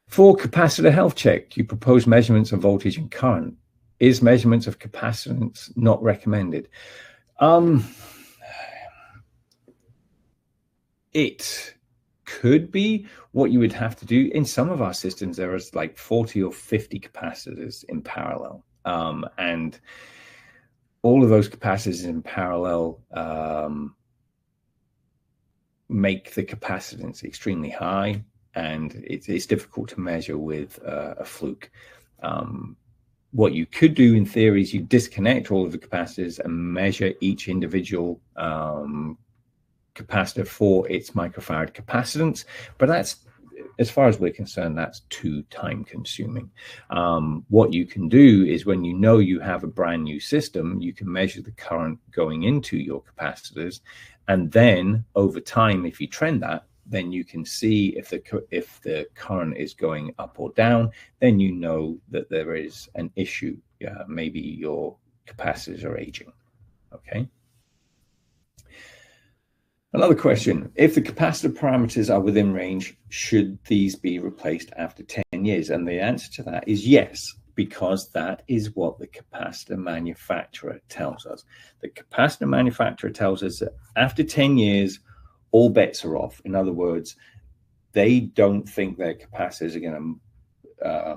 For capacitor health check, you propose measurements of voltage and current. Is measurements of capacitance not recommended? It could be. What you would have to do in some of our systems, there is like 40 or 50 capacitors in parallel, and all of those capacitors in parallel make the capacitance extremely high, and it's difficult to measure with a Fluke. What you could do in theory is you disconnect all of the capacitors and measure each individual capacitor for its microfarad capacitance, but that's, as far as we're concerned, that's too time consuming. What you can do is, when you know you have a brand new system, you can measure the current going into your capacitors, and then over time, if you trend that, then you can see if the current is going up or down. Then you know that there is an issue. Maybe your capacitors are aging. Okay. Another question: if the capacitor parameters are within range, should these be replaced after 10 years? And the answer to that is yes, because that is what the capacitor manufacturer tells us. The capacitor manufacturer tells us that after 10 years, all bets are off. In other words, they don't think their capacitors are going to,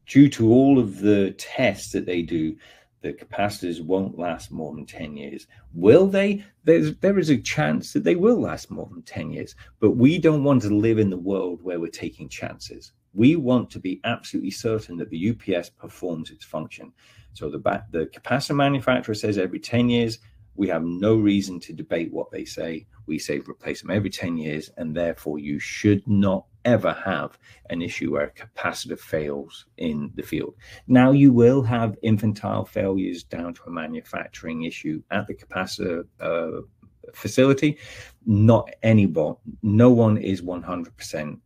due to all of the tests that they do, the capacitors won't last more than 10 years. Will they? There is a chance that they will last more than 10 years, but we don't want to live in the world where we're taking chances. We want to be absolutely certain that the UPS performs its function. So the capacitor manufacturer says every 10 years. We have no reason to debate what they say. We say replace them every 10 years, and therefore you should not ever have an issue where a capacitor fails in the field. Now, you will have infantile failures down to a manufacturing issue at the capacitor facility. No one is 100%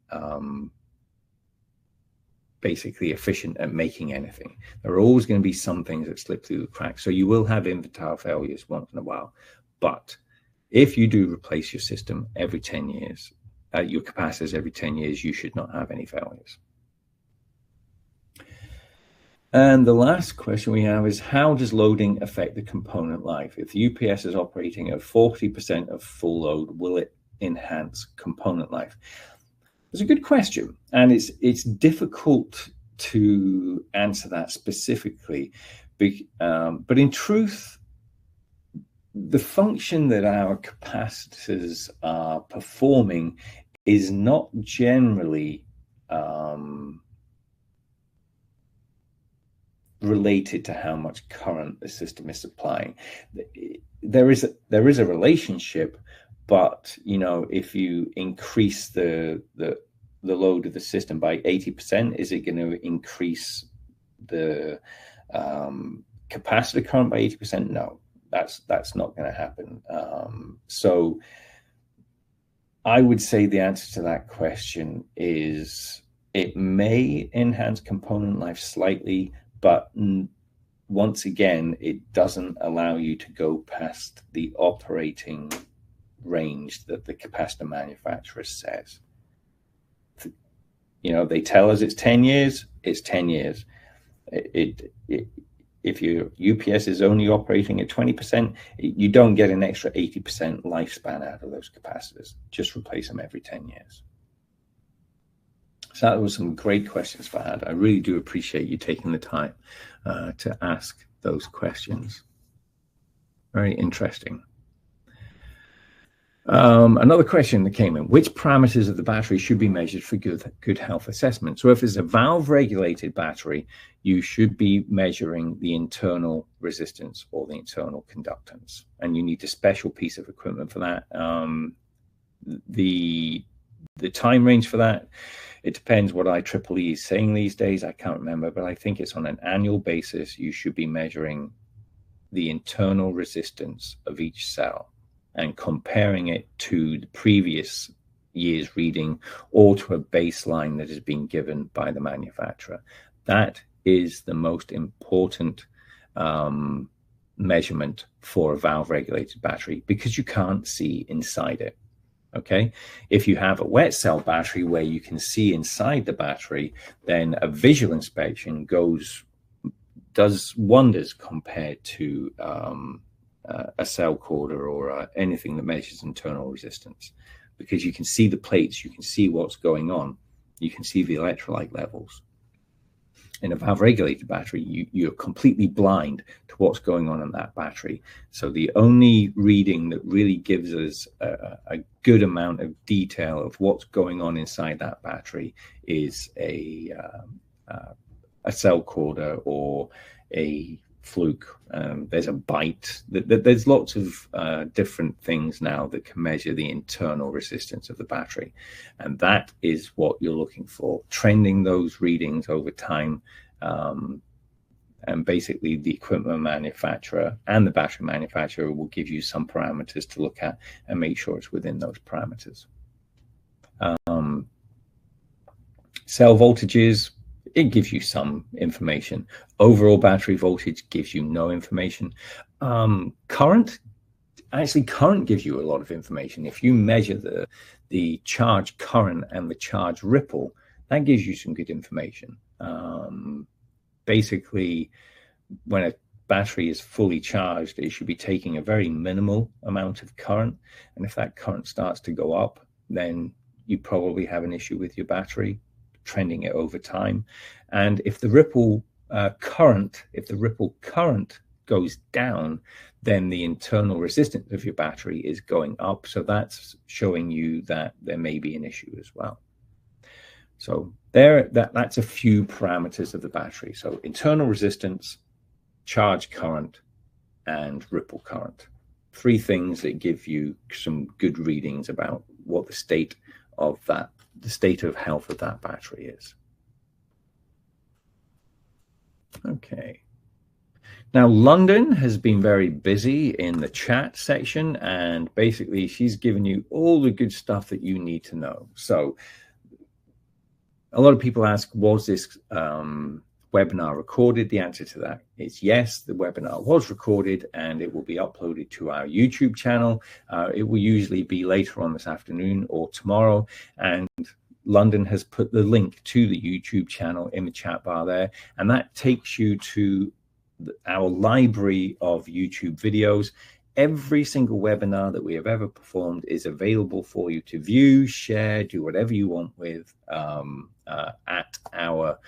basically efficient at making anything. There are always going to be some things that slip through the cracks. So you will have infantile failures once in a while. But if you do replace your system every 10 years, your capacitors every 10 years, you should not have any failures. And the last question we have is, how does loading affect the component life? If the UPS is operating at 40% of full load, will it enhance component life? It's a good question, and it's difficult to answer that specifically, but in truth, the function that our capacitors are performing is not generally related to how much current the system is supplying. There is a relationship. But, if you increase the load of the system by 80%, is it going to increase the capacitor current by 80%? No, that's not going to happen. So I would say the answer to that question is it may enhance component life slightly, but once again, it doesn't allow you to go past the operating range that the capacitor manufacturer says. They tell us it's 10 years, it's 10 years. If your UPS is only operating at 20%, you don't get an extra 80% lifespan out of those capacitors. Just replace them every 10 years. So that was some great questions, Fahad. I really do appreciate you taking the time to ask those questions. Very interesting. Another question that came in: which parameters of the battery should be measured for good health assessment? So if it's a valve regulated battery, you should be measuring the internal resistance or the internal conductance, and you need a special piece of equipment for that. The time range for that, it depends what IEEE is saying these days. I can't remember, but I think it's on an annual basis. You should be measuring the internal resistance of each cell and comparing it to the previous year's reading or to a baseline that has been given by the manufacturer. That is the most important measurement for a valve regulated battery, because you can't see inside it. Okay, if you have a wet cell battery where you can see inside the battery, then a visual inspection does wonders compared to a cell corder or anything that measures internal resistance, because you can see the plates, you can see what's going on, you can see the electrolyte levels. In a valve regulated battery, you're completely blind to what's going on in that battery. So the only reading that really gives us a good amount of detail of what's going on inside that battery is a cell corder or a fluke. There's a bite. There's lots of different things now that can measure the internal resistance of the battery, and that is what you're looking for, trending those readings over time. And basically the equipment manufacturer and the battery manufacturer will give you some parameters to look at and make sure it's within those parameters. Cell voltages, it gives you some information. Overall battery voltage gives you no information. Current gives you a lot of information. If you measure the charge current and the charge ripple, that gives you some good information. Basically, when a battery is fully charged, it should be taking a very minimal amount of current. And if that current starts to go up, then you probably have an issue with your battery, trending it over time. And if the ripple current goes down, then the internal resistance of your battery is going up. So that's showing you that there may be an issue as well. So that's a few parameters of the battery. So internal resistance, charge current, and ripple current. 3 things that give you some good readings about what the state of health of that battery is. Okay. Now, London has been very busy in the chat section, and basically she's given you all the good stuff that you need to know. So a lot of people ask, was this webinar recorded? The answer to that is yes, the webinar was recorded and it will be uploaded to our YouTube channel. It will usually be later on this afternoon or tomorrow. And London has put the link to the YouTube channel in the chat bar there. And that takes you to our library of YouTube videos. Every single webinar that we have ever performed is available for you to view, share, do whatever you want with at our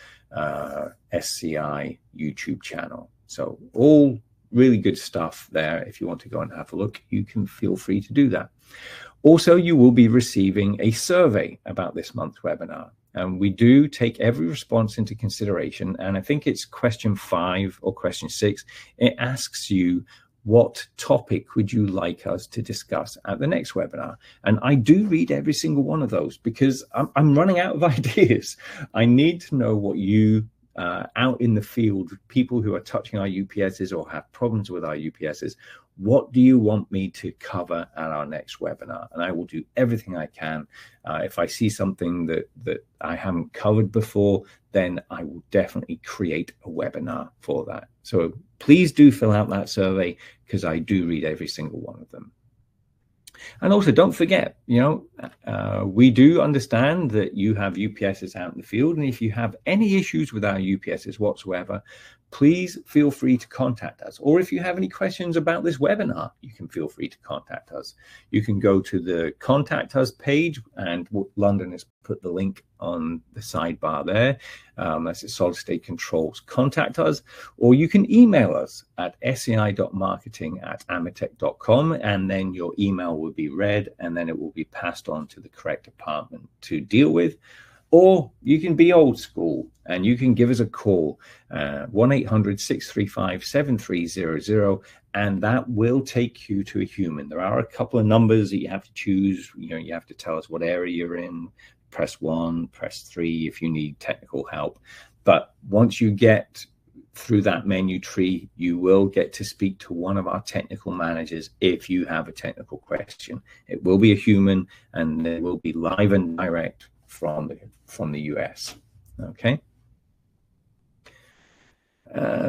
SCI YouTube channel. So all really good stuff there. If you want to go and have a look, you can feel free to do that. Also, you will be receiving a survey about this month's webinar. And we do take every response into consideration. And I think it's question 5 or question 6. It asks you, what topic would you like us to discuss at the next webinar? And I do read every single one of those because I'm running out of ideas. I need to know what you out in the field, people who are touching our UPSs or have problems with our UPSs, what do you want me to cover at our next webinar? And I will do everything I can. If I see something that I haven't covered before, then I will definitely create a webinar for that. So please do fill out that survey because I do read every single one of them. And also, don't forget, we do understand that you have UPSs out in the field. And if you have any issues with our UPSs whatsoever, please feel free to contact us. Or if you have any questions about this webinar, you can feel free to contact us. You can go to the Contact Us page, and London has put the link on the sidebar there. That's it, Solid State Controls Contact Us. Or you can email us at sei.marketing@ametek.com, and then your email will be read, and then it will be passed on to the correct department to deal with. Or you can be old school and you can give us a call, 1-800-635-7300, and that will take you to a human. There are a couple of numbers that you have to choose. You have to tell us what area you're in. Press 1, press 3 if you need technical help. But once you get through that menu tree, you will get to speak to one of our technical managers if you have a technical question. It will be a human, and it will be live and direct from the US. Okay.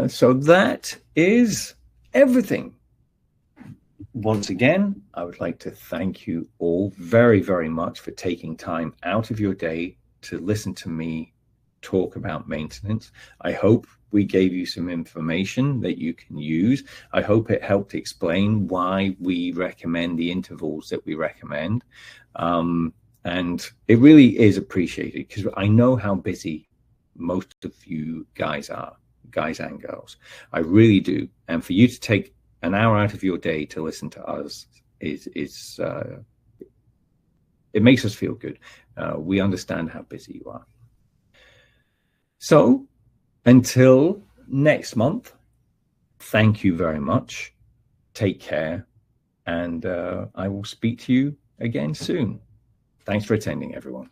So that is everything. Once again, I would like to thank you all very, very much for taking time out of your day to listen to me talk about maintenance. I hope we gave you some information that you can use. I hope it helped explain why we recommend the intervals that we recommend. And it really is appreciated, because I know how busy most of you guys are, guys and girls. I really do. And for you to take an hour out of your day to listen to us it makes us feel good. We understand how busy you are. So until next month, thank you very much. Take care, and I will speak to you again soon. Thanks for attending, everyone.